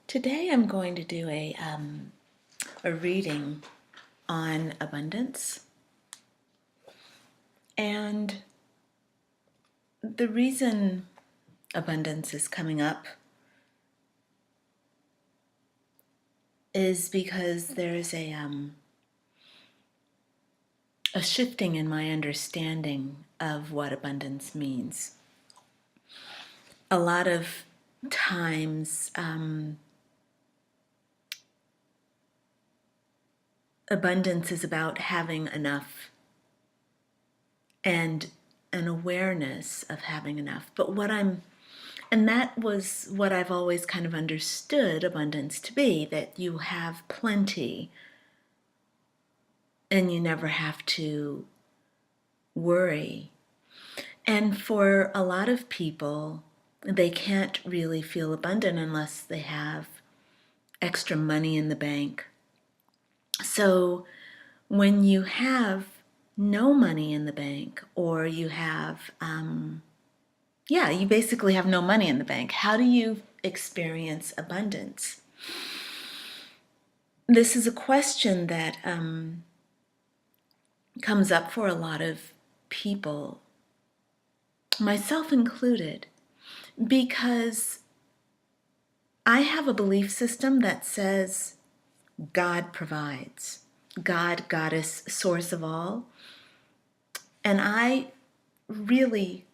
Today I'm going to do a reading on abundance. And the reason abundance is coming up is because there's a shifting in my understanding of what abundance means. A lot of times, abundance is about having enough and an awareness of having enough. And that was what I've always kind of understood abundance to be, that you have plenty and you never have to worry. And for a lot of people, they can't really feel abundant unless they have extra money in the bank. So when you have no money in the bank, or you have, you basically have no money in the bank, how do you experience abundance? This is a question that comes up for a lot of people, myself included, because I have a belief system that says God provides, God, goddess, source of all. And I really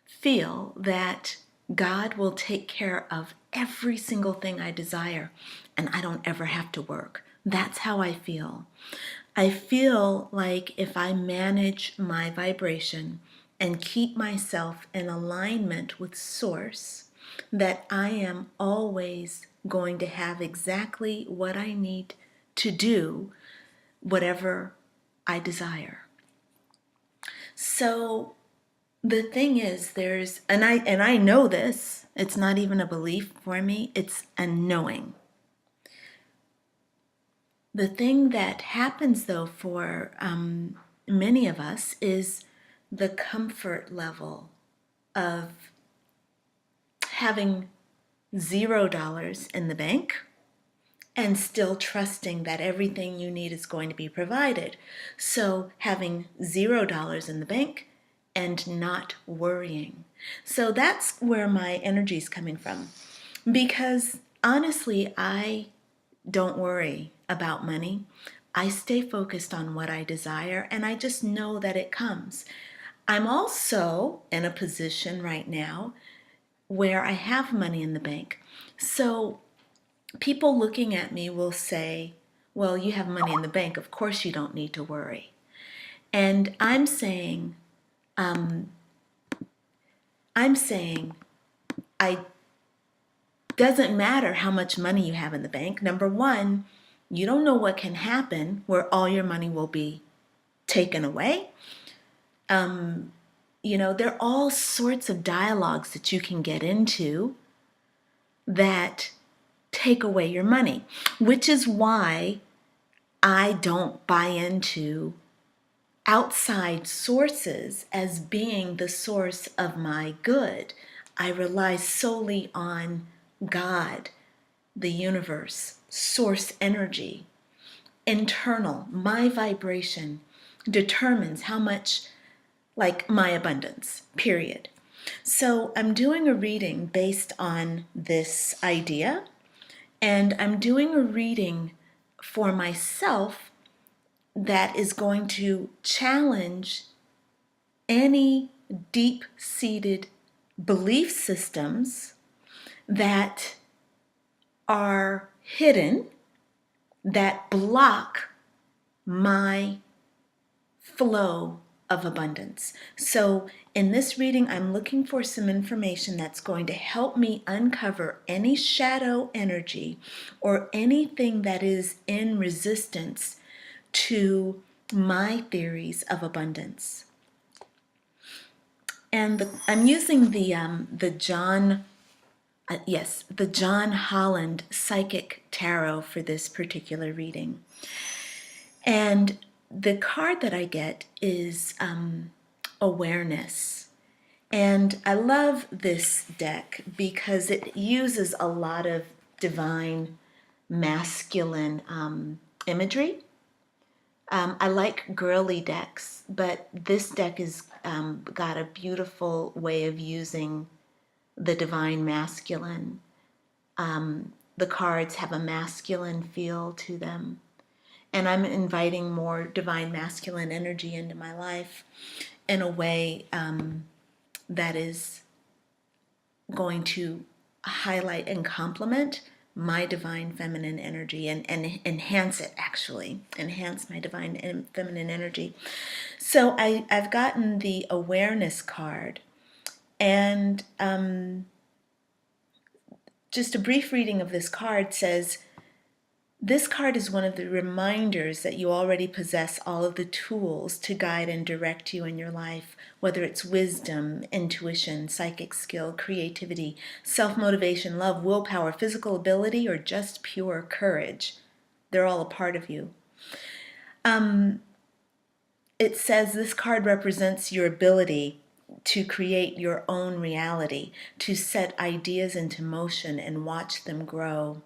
feel that God will take care of every single thing I desire, and I don't ever have to work. That's how I feel. I feel like if I manage my vibration and keep myself in alignment with Source, that I am always going to have exactly what I need to do, whatever I desire. So the thing is, and I know this, it's not even a belief for me, it's a knowing. The thing that happens, though, for many of us is the comfort level of having $0 in the bank and still trusting that everything you need is going to be provided. So having $0 in the bank and not worrying. So that's where my energy is coming from. Because honestly, I don't worry about money. I stay focused on what I desire, and I just know that it comes. I'm also in a position right now where I have money in the bank. So people looking at me will say, well, you have money in the bank, of course you don't need to worry. And I'm saying, I doesn't matter how much money you have in the bank. Number one, you don't know what can happen where all your money will be taken away. There are all sorts of dialogues that you can get into that take away your money, which is why I don't buy into outside sources as being the source of my good. I rely solely on God, the universe, source energy. Internal, my vibration determines how much, like my abundance, period. So I'm doing a reading based on this idea, and I'm doing a reading for myself that is going to challenge any deep-seated belief systems that are hidden, that block my flow of abundance. So in this reading, I'm looking for some information that's going to help me uncover any shadow energy or anything that is in resistance to my theories of abundance. And I'm using the John Holland Psychic Tarot for this particular reading. And the card that I get is awareness. And I love this deck because it uses a lot of divine masculine imagery. I like girly decks, but this deck has got a beautiful way of using the divine masculine. The cards have a masculine feel to them. And I'm inviting more divine masculine energy into my life in a way that is going to highlight and complement my divine feminine energy and enhance it, actually enhance my divine and feminine energy. So I've gotten the awareness card, and just a brief reading of this card says, this card is one of the reminders that you already possess all of the tools to guide and direct you in your life, whether it's wisdom, intuition, psychic skill, creativity, self-motivation, love, willpower, physical ability, or just pure courage. They're all a part of you. It says this card represents your ability to create your own reality, to set ideas into motion and watch them grow.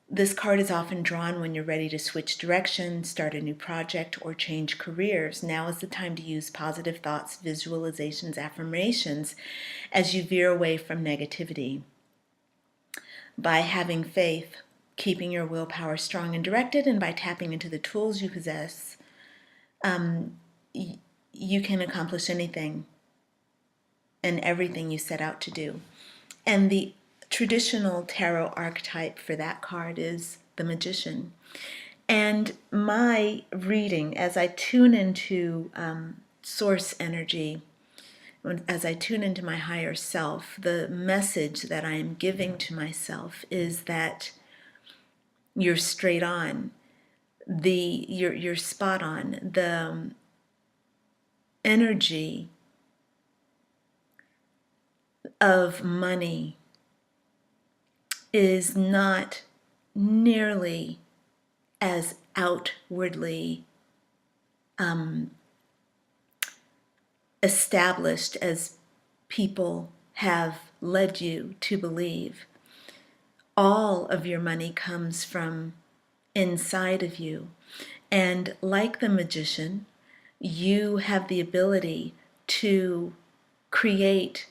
This card is often drawn when you're ready to switch direction, start a new project, or change careers. Now is the time to use positive thoughts, visualizations, affirmations as you veer away from negativity. By having faith, keeping your willpower strong and directed, and by tapping into the tools you possess, you can accomplish anything and everything you set out to do. And the traditional tarot archetype for that card is the magician. And my reading, as I tune into source energy, as I tune into my higher self, the message that I am giving to myself is that you're straight on. You're spot on. The energy of money is not nearly as outwardly established as people have led you to believe. All of your money comes from inside of you. And like the magician, you have the ability to create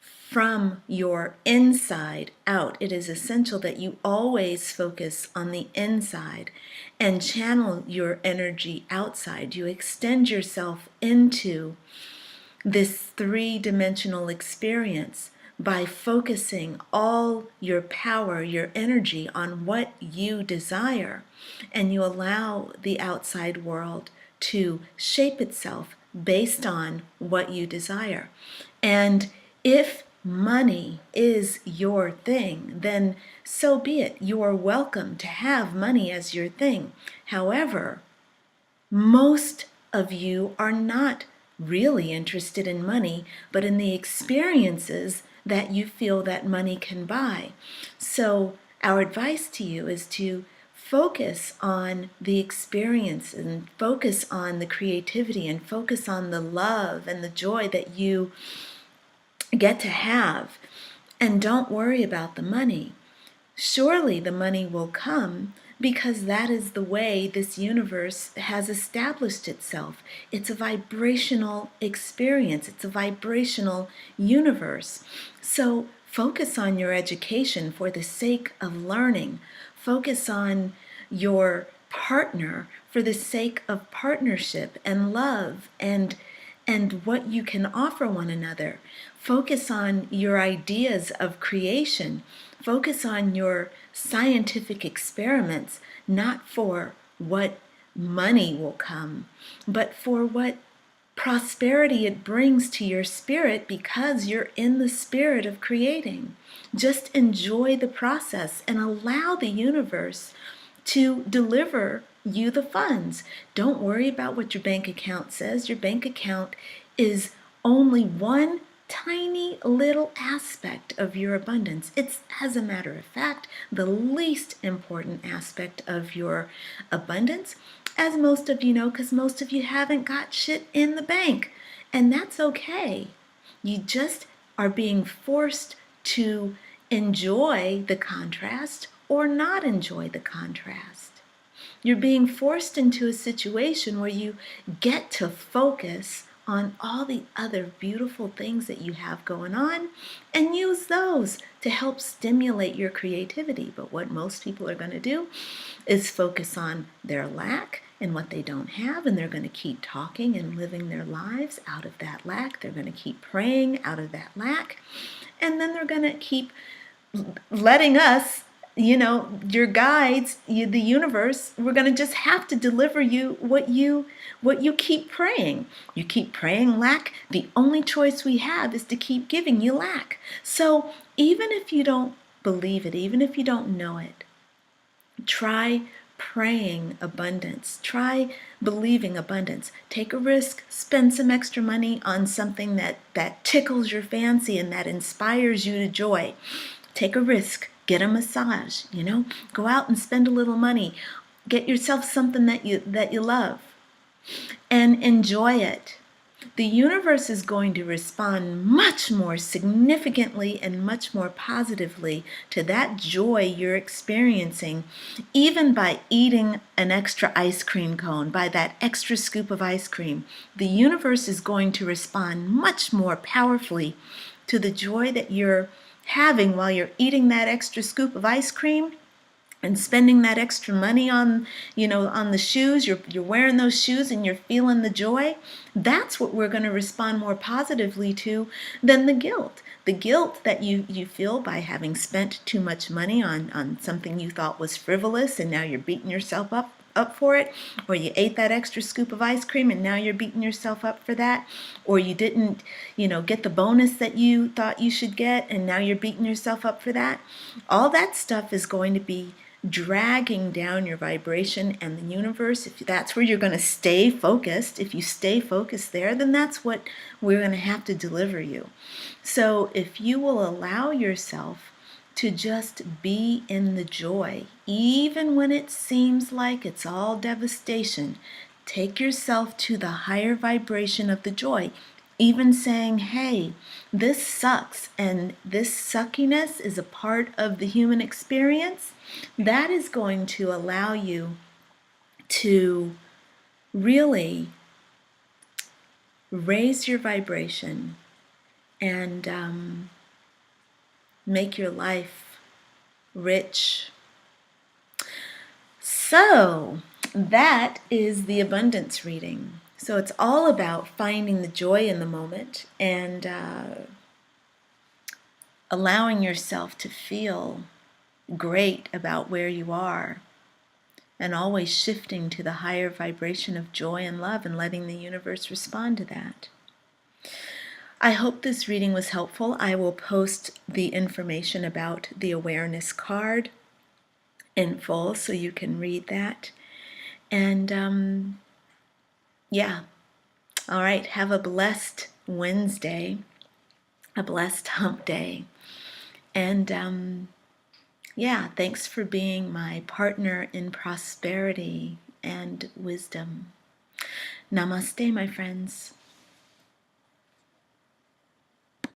from your inside out. It is essential that you always focus on the inside and channel your energy outside. You extend yourself into this three-dimensional experience by focusing all your power, your energy on what you desire, and you allow the outside world to shape itself based on what you desire. And if money is your thing, then so be it. You are welcome to have money as your thing. However, most of you are not really interested in money, but in the experiences that you feel that money can buy. So our advice to you is to focus on the experience and focus on the creativity and focus on the love and the joy that you get to have, and don't worry about the money. Surely the money will come, because that is the way this universe has established itself. It's a vibrational experience. It's a vibrational universe. So focus on your education for the sake of learning. Focus on your partner for the sake of partnership and love and what you can offer one another. Focus on your ideas of creation. Focus on your scientific experiments, not for what money will come, but for what prosperity it brings to your spirit, because you're in the spirit of creating. Just enjoy the process and allow the universe to deliver you the funds. Don't worry about what your bank account says. Your bank account is only one tiny little aspect of your abundance. It's, as a matter of fact, the least important aspect of your abundance, as most of you know, because most of you haven't got shit in the bank. And that's okay. You just are being forced to enjoy the contrast or not enjoy the contrast. You're being forced into a situation where you get to focus on all the other beautiful things that you have going on and use those to help stimulate your creativity. But what most people are going to do is focus on their lack and what they don't have, and they're going to keep talking and living their lives out of that lack. They're going to keep praying out of that lack, and then they're going to keep letting us, your guides, the universe, we're going to just have to deliver you what you keep praying. You keep praying lack. The only choice we have is to keep giving you lack. So even if you don't believe it, even if you don't know it, try praying abundance. Try believing abundance. Take a risk. Spend some extra money on something that tickles your fancy and that inspires you to joy. Take a risk. Get a massage. Go out and spend a little money. Get yourself something that you love, and enjoy it. The universe is going to respond much more significantly and much more positively to that joy you're experiencing, even by eating an extra ice cream cone, by that extra scoop of ice cream. The universe is going to respond much more powerfully to the joy that you're having while you're eating that extra scoop of ice cream and spending that extra money on the shoes. You're wearing those shoes and you're feeling the joy. That's what we're going to respond more positively to than the guilt. The guilt that you feel by having spent too much money on something you thought was frivolous, and now you're beating yourself up for it. Or you ate that extra scoop of ice cream and now you're beating yourself up for that. Or you didn't get the bonus that you thought you should get, and now you're beating yourself up for that. All that stuff is going to be dragging down your vibration, and the universe, if that's where you're going to stay focused, if you stay focused there, then that's what we're going to have to deliver you. So if you will allow yourself to just be in the joy, even when it seems like it's all devastation, take yourself to the higher vibration of the joy. Even saying, hey, this sucks and this suckiness is a part of the human experience, that is going to allow you to really raise your vibration and make your life rich. So that is the abundance reading. So it's all about finding the joy in the moment and allowing yourself to feel great about where you are, and always shifting to the higher vibration of joy and love and letting the universe respond to that. I hope this reading was helpful. I will post the information about the awareness card in full so you can read that. And yeah. All right. Have a blessed Wednesday, a blessed hump day. And yeah, thanks for being my partner in prosperity and wisdom. Namaste, my friends.